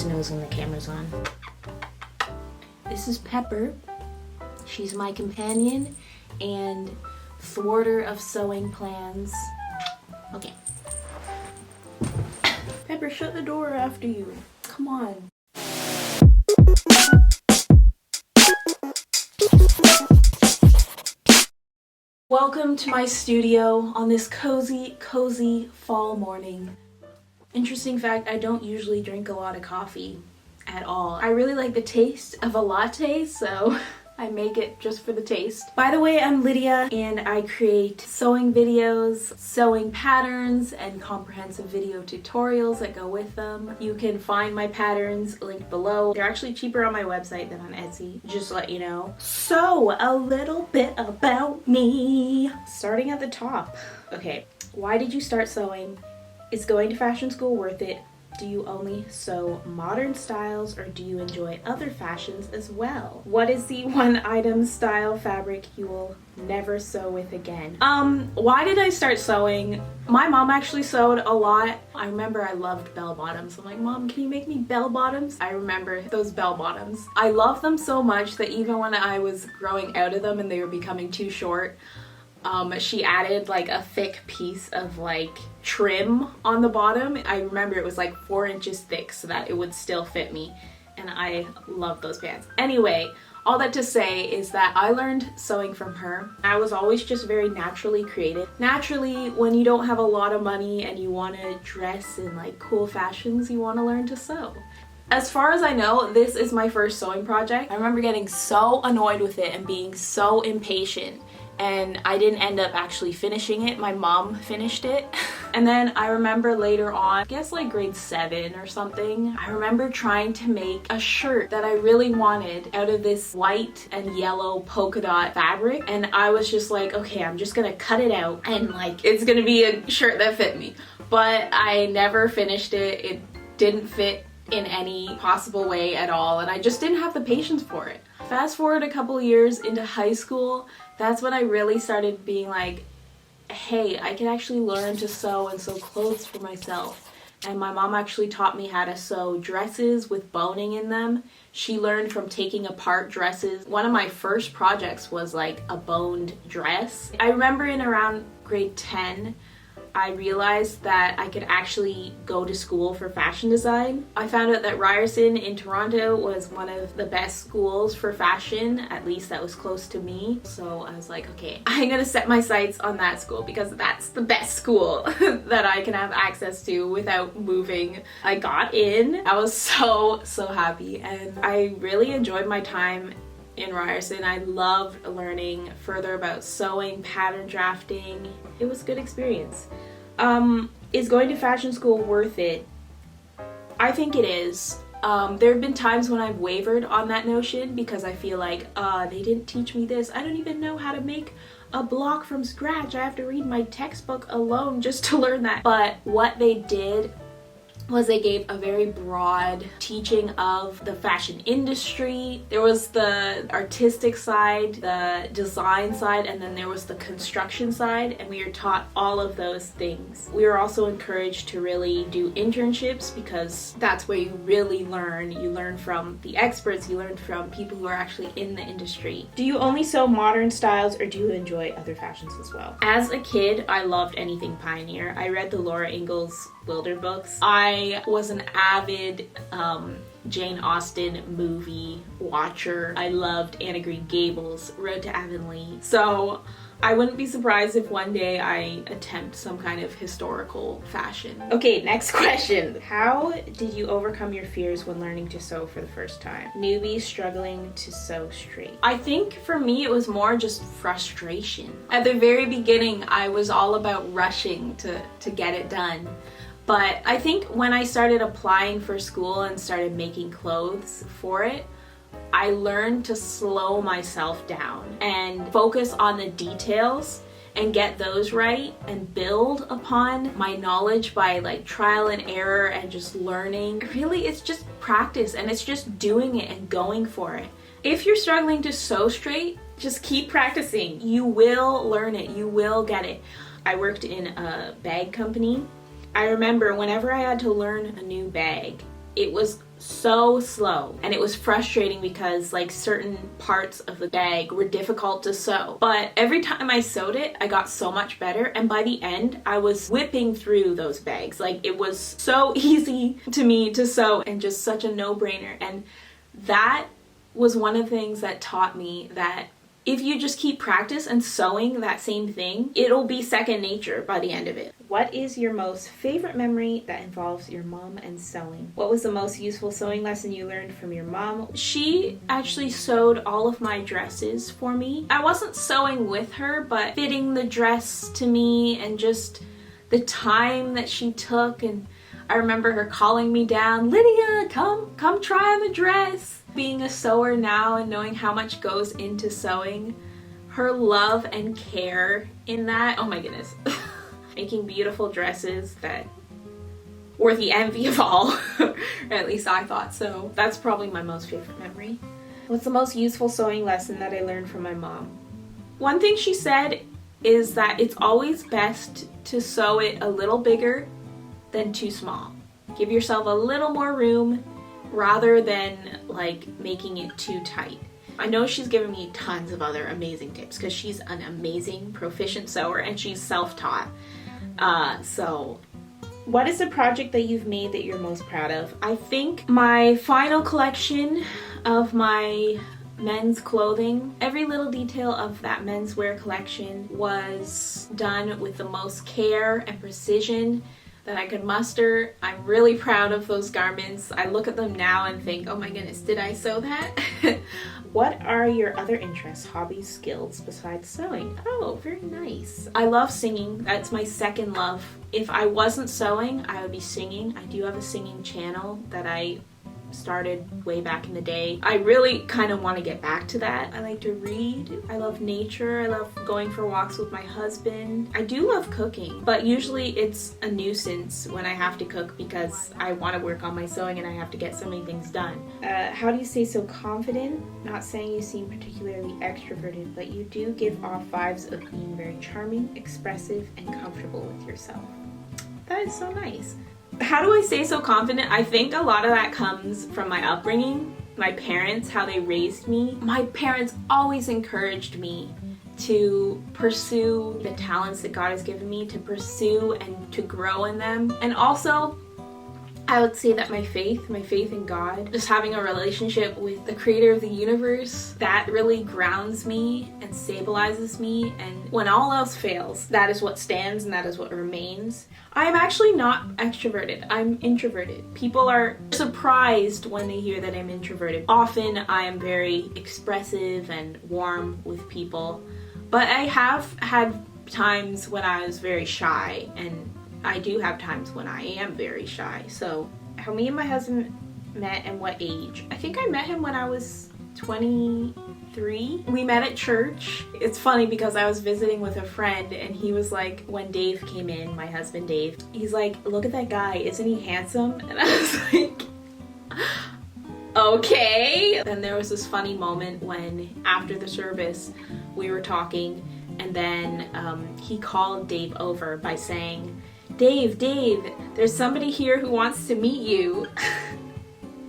his nose when the camera's on. This is Pepper. She's my companion and thwarter of sewing plans. Okay. Pepper, shut the door after you. Come on. Welcome to my studio on this cozy fall morning. Interesting fact, I don't usually drink a lot of coffee at all. I really like the taste of a latte, so I make it just for the taste. By the way, I'm Lydia and I create sewing videos, sewing patterns, and comprehensive video tutorials that go with them. You can find my patterns linked below. They're actually cheaper on my website than on Etsy, just to let you know. So, a little bit about me. Starting at the top. Okay, why did you start sewing? Is going to fashion school worth it? Do you only sew modern styles or do you enjoy other fashions as well? What is the one item style fabric you will never sew with again? Why did I start sewing? My mom actually sewed a lot. I remember I loved bell bottoms. I'm like, Mom, can you make me bell bottoms? I remember those bell bottoms. I love them so much that even when I was growing out of them and they were becoming too short, she added like a thick piece of like trim on the bottom. I remember it was like 4 inches thick so that it would still fit me, and I love those pants. Anyway, all that to say is that I learned sewing from her. I was always just very naturally creative. Naturally, when you don't have a lot of money and you want to dress in like cool fashions, you want to learn to sew. As far as I know, this is my first sewing project. I remember getting so annoyed with it and being so impatient, and I didn't end up actually finishing it. My mom finished it. And then I remember later on, I guess like grade 7 or something, I remember trying to make a shirt that I really wanted out of this white and yellow polka dot fabric. And I was just like, okay, I'm just gonna cut it out and like it's gonna be a shirt that fit me. But I never finished it. It didn't fit in any possible way at all, and I just didn't have the patience for it. Fast forward a couple years into high school, that's when I really started being like, hey, I can actually learn to sew and sew clothes for myself. And my mom actually taught me how to sew dresses with boning in them. She learned from taking apart dresses. One of my first projects was like a boned dress. I remember in around grade 10, I realized that I could actually go to school for fashion design. I found out that Ryerson in Toronto was one of the best schools for fashion, at least that was close to me. So I was like, okay, I'm gonna set my sights on that school because that's the best school that I can have access to without moving. I got in. I was so happy, and I really enjoyed my time in Ryerson. I loved learning further about sewing, pattern drafting. It was a good experience. Is going to fashion school worth it? I think it is. There have been times when I've wavered on that notion because I feel like, they didn't teach me this. I don't even know how to make a block from scratch. I have to read my textbook alone just to learn that. But what they did was they gave a very broad teaching of the fashion industry. There was the artistic side, the design side, and then there was the construction side, and we were taught all of those things. We were also encouraged to really do internships because that's where you really learn. You learn from the experts, you learn from people who are actually in the industry. Do you only sew modern styles or do you enjoy other fashions as well? As a kid, I loved anything Pioneer. I read the Laura Ingalls Wilder books. I was an avid Jane Austen movie watcher. I loved Anna Green Gables, Road to Avonlea. So I wouldn't be surprised if one day I attempt some kind of historical fashion. Okay, next question. How did you overcome your fears when learning to sew for the first time? Newbie struggling to sew straight. I think for me it was more just frustration. At the very beginning, I was all about rushing to get it done. But I think when I started applying for school and started making clothes for it, I learned to slow myself down and focus on the details and get those right and build upon my knowledge by like trial and error and just learning. Really, it's just practice and it's just doing it and going for it. If you're struggling to sew straight, just keep practicing. You will learn it. You will get it. I worked in a bag company. I remember whenever I had to learn a new bag, it was so slow, and it was frustrating because like certain parts of the bag were difficult to sew. But every time I sewed it, I got so much better, and by the end I was whipping through those bags. Like, it was so easy to me to sew and just such a no-brainer. And that was one of the things that taught me that if you just keep practice and sewing that same thing, it'll be second nature by the end of it. What is your most favorite memory that involves your mom and sewing? What was the most useful sewing lesson you learned from your mom? She actually sewed all of my dresses for me. I wasn't sewing with her, but fitting the dress to me and just the time that she took. And I remember her calling me down, "Lydia, come try on the dress." Being a sewer now and knowing how much goes into sewing, her love and care in that, oh my goodness. Making beautiful dresses that were the envy of all, or at least I thought so. That's probably my most favorite memory. What's the most useful sewing lesson that I learned from my mom? One thing she said is that it's always best to sew it a little bigger than too small. Give yourself a little more room rather than like making it too tight. I know she's given me tons of other amazing tips because she's an amazing proficient sewer and she's self-taught. So what is a project that you've made that you're most proud of? I think my final collection of my men's clothing, every little detail of that menswear collection was done with the most care and precision that I could muster. I'm really proud of those garments. I look at them now and think, oh my goodness, did I sew that? What are your other interests, hobbies, skills besides sewing? Oh, very nice. I love singing. That's my second love. If I wasn't sewing, I would be singing. I do have a singing channel that I started way back in the day. I really kind of want to get back to that. I like to read. I love nature. I love going for walks with my husband. I do love cooking, but usually it's a nuisance when I have to cook because I want to work on my sewing and I have to get so many things done. How do you stay so confident? Not saying you seem particularly extroverted, but you do give off vibes of being very charming, expressive, and comfortable with yourself. That is so nice. How do I stay so confident? I think a lot of that comes from my upbringing, my parents, how they raised me. My parents always encouraged me to pursue the talents that God has given me, to pursue and to grow in them. And also, I would say that my faith in God, just having a relationship with the creator of the universe, that really grounds me and stabilizes me. And when all else fails, that is what stands and that is what remains. I am actually not extroverted. I'm introverted. People are surprised when they hear that I'm introverted. Often I am very expressive and warm with people, but I have had times when I was very shy, and I do have times when I am very shy. So how me and my husband met and what age? I think I met him when I was 23. We met at church. It's funny because I was visiting with a friend and he was like, when Dave came in, my husband Dave, he's like, look at that guy, isn't he handsome? And I was like, okay. Then there was this funny moment when after the service we were talking, and then he called Dave over by saying, Dave, there's somebody here who wants to meet you.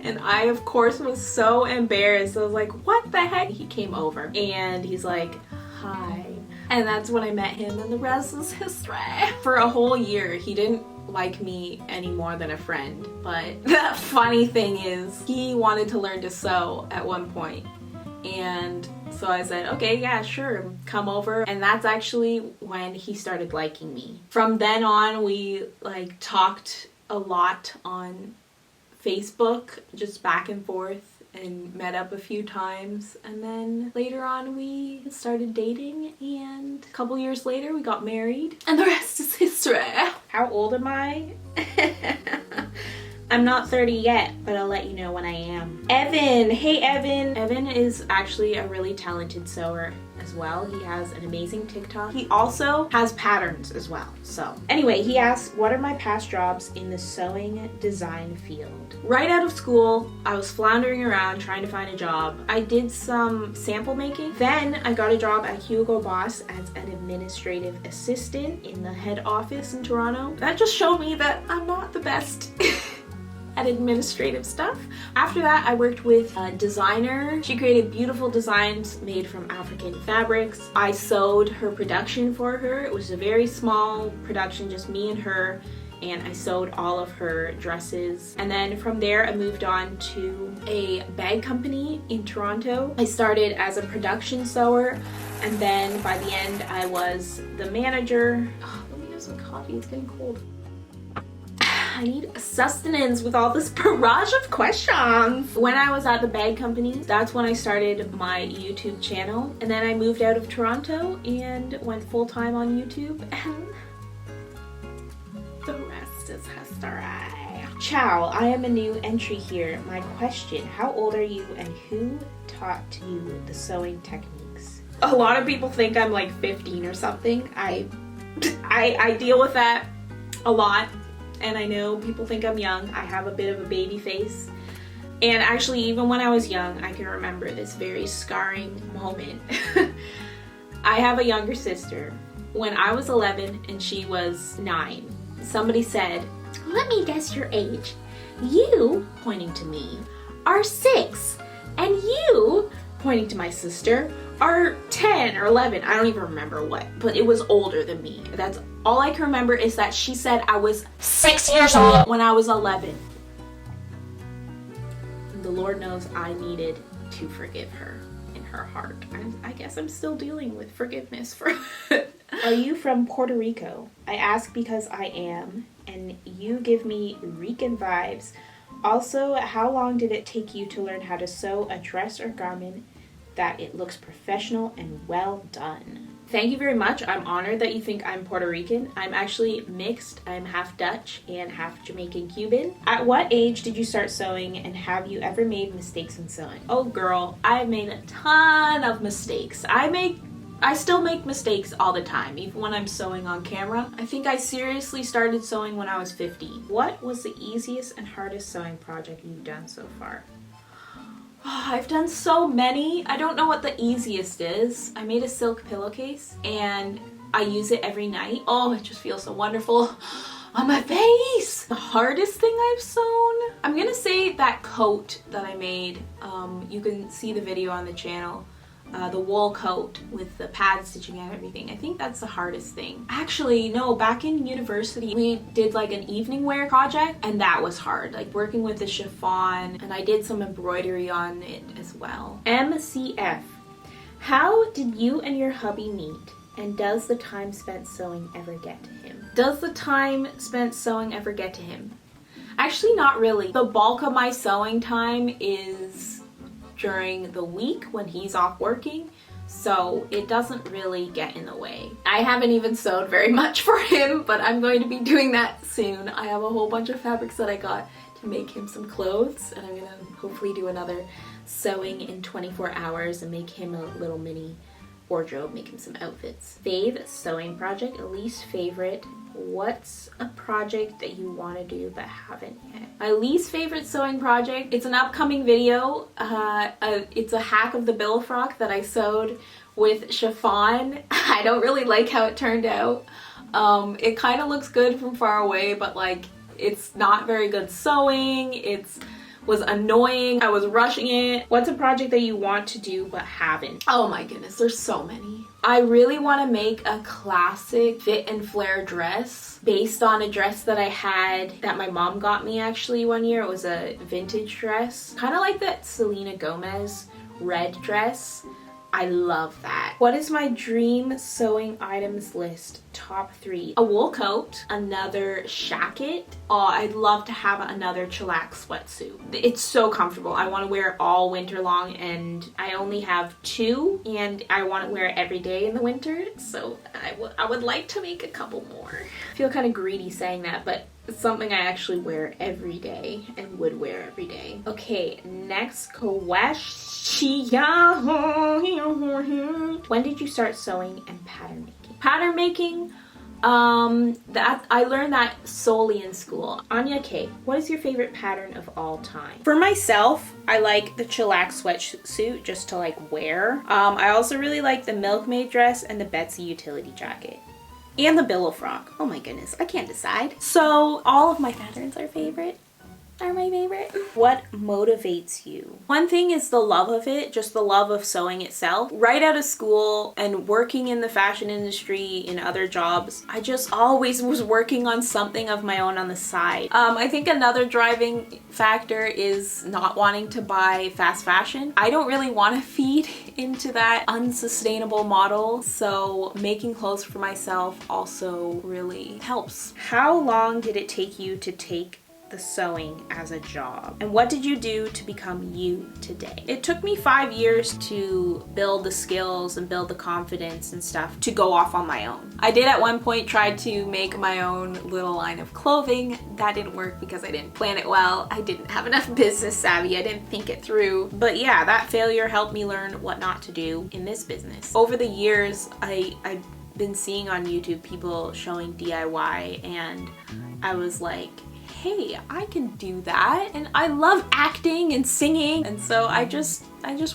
And I, of course, was so embarrassed. I was like, what the heck? He came over and he's like, hi. And that's when I met him, and the rest is history. For a whole year, he didn't like me any more than a friend. But the funny thing is, he wanted to learn to sew at one point. And so I said, okay, yeah, sure, come over. And that's actually when he started liking me. From then on, we like talked a lot on Facebook, just back and forth, and met up a few times. And then later on we started dating, and a couple years later we got married, and the rest is history. How old am I? I'm not 30 yet, but I'll let you know when I am. Evan, hey Evan. Evan is actually a really talented sewer as well. He has an amazing TikTok. He also has patterns as well. So anyway, he asked, what are my past jobs in the sewing design field? Right out of school, I was floundering around trying to find a job. I did some sample making. Then I got a job at Hugo Boss as an administrative assistant in the head office in Toronto. That just showed me that I'm not the best at administrative stuff. After that, I worked with a designer. She created beautiful designs made from African fabrics. I sewed her production for her. It was a very small production, just me and her, and I sewed all of her dresses. And then from there, I moved on to a bag company in Toronto. I started as a production sewer, and then by the end, I was the manager. Oh, let me have some coffee, it's getting cold. I need sustenance with all this barrage of questions. When I was at the bag company, that's when I started my YouTube channel. And then I moved out of Toronto and went full-time on YouTube. And the rest is history. Ciao, I am a new entry here. My question, how old are you and who taught you the sewing techniques? A lot of people think I'm like 15 or something. I deal with that a lot. And I know people think I'm young. I have a bit of a baby face. And actually, even when I was young, I can remember this very scarring moment. I have a younger sister. When I was 11 and she was 9, somebody said, "Let me guess your age. You," pointing to me, "are 6. And you," pointing to my sister, "are 10 or 11. I don't even remember what, but it was older than me. That's all I can remember is that she said I was 6 years old when I was 11. The Lord knows I needed to forgive her in her heart. I guess I'm still dealing with forgiveness for Are you from Puerto Rico? I ask because I am, and you give me Rican vibes. Also, how long did it take you to learn how to sew a dress or garment that it looks professional and well done? Thank you very much. I'm honored that you think I'm Puerto Rican. I'm actually mixed. I'm half Dutch and half Jamaican Cuban. At what age did you start sewing, and have you ever made mistakes in sewing? Oh girl, I've made a ton of mistakes. I still make mistakes all the time, even when I'm sewing on camera. I think I seriously started sewing when I was 15. What was the easiest and hardest sewing project you've done so far? Oh, I've done so many. I don't know what the easiest is. I made a silk pillowcase and I use it every night. Oh, it just feels so wonderful on my face. The hardest thing I've sewn? I'm gonna say that coat that I made. You can see the video on the channel. The wool coat with the pad stitching and everything. I think that's the hardest thing. Actually, no, back in university, we did like an evening wear project, and that was hard. Like working with the chiffon, and I did some embroidery on it as well. MCF. How did you and your hubby meet? And does the time spent sewing ever get to him? Does the time spent sewing ever get to him? Actually, not really. The bulk of my sewing time is during the week when he's off working, so it doesn't really get in the way. I haven't even sewed very much for him, but I'm going to be doing that soon. I have a whole bunch of fabrics that I got to make him some clothes, and I'm gonna hopefully do another sewing in 24 hours and make him a little mini wardrobe, make him some outfits. Fave sewing project, least favorite. What's a project that you want to do but haven't yet? My least favorite sewing project, it's an upcoming video. It's a hack of the billow frock that I sewed with chiffon. I don't really like how it turned out. It kind of looks good from far away, but like it's not very good sewing. It's was annoying. I was rushing it. What's a project that you want to do but haven't? Oh my goodness, there's so many. I really want to make a classic fit and flare dress based on a dress that I had that my mom got me actually one year. It was a vintage dress, kind of like that Selena Gomez red dress. I love that. What is my dream sewing items list? Top 3. A wool coat, another shacket. Oh, I'd love to have another chillax sweatsuit. It's so comfortable. I want to wear it all winter long, and I only have 2, and I want to wear it every day in the winter, so I would like to make a couple more. I feel kind of greedy saying that, but it's something I actually wear every day and would wear every day. Okay, next question. When did you start sewing and pattern making? Pattern making, that I learned that solely in school. Anya K, what is your favorite pattern of all time? For myself, I like the chillax sweatsuit just to like wear. I also really like the milkmaid dress and the Betsy utility jacket. And the billow frock. Oh my goodness, I can't decide. So all of my patterns are favorite. are my favorite. What motivates you? One thing is the love of it, just the love of sewing itself. Right out of school and working in the fashion industry, in other jobs, I just always was working on something of my own on the side. I think another driving factor is not wanting to buy fast fashion. I don't really want to feed into that unsustainable model, so making clothes for myself also really helps. How long did it take you to take the sewing as a job? And what did you do to become you today? It took me 5 years to build the skills and build the confidence and stuff to go off on my own. I did at one point try to make my own little line of clothing. That didn't work because I didn't plan it well. I didn't have enough business savvy. I didn't think it through. But yeah, that failure helped me learn what not to do in this business. Over the years, I've been seeing on YouTube people showing DIY, and I was like, hey, I can do that, and I love acting and singing, and so I just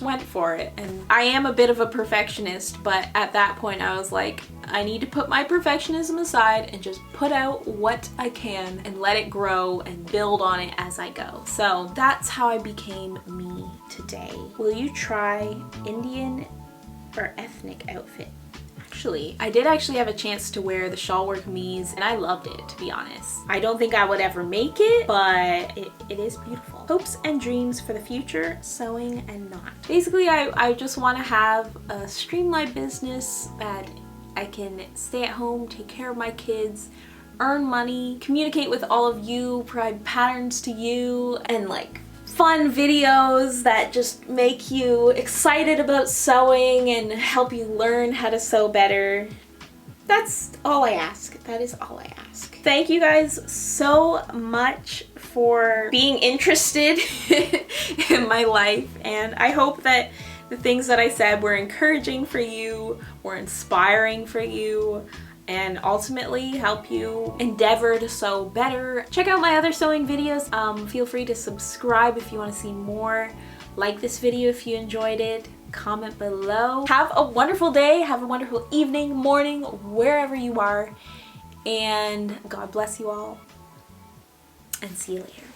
went for it. And I am a bit of a perfectionist, but at that point I was like, I need to put my perfectionism aside and just put out what I can and let it grow and build on it as I go. So that's how I became me today. Will you try Indian or ethnic outfit? I did actually have a chance to wear the shawl work kameez, and I loved it, to be honest. I don't think I would ever make it, but it is beautiful. Hopes and dreams for the future, sewing and not. Basically, I just want to have a streamlined business that I can stay at home, take care of my kids, earn money, communicate with all of you, provide patterns to you, and like fun videos that just make you excited about sewing and help you learn how to sew better. That's all I ask. That is all I ask. Thank you guys so much for being interested in my life, and I hope that the things that I said were encouraging for you, were inspiring for you, and ultimately help you endeavor to sew better. Check out my other sewing videos. Feel free to subscribe if you want to see more. Like this video if you enjoyed it. Comment below. Have a wonderful day. Have a wonderful evening, morning, wherever you are. And God bless you all. And see you later.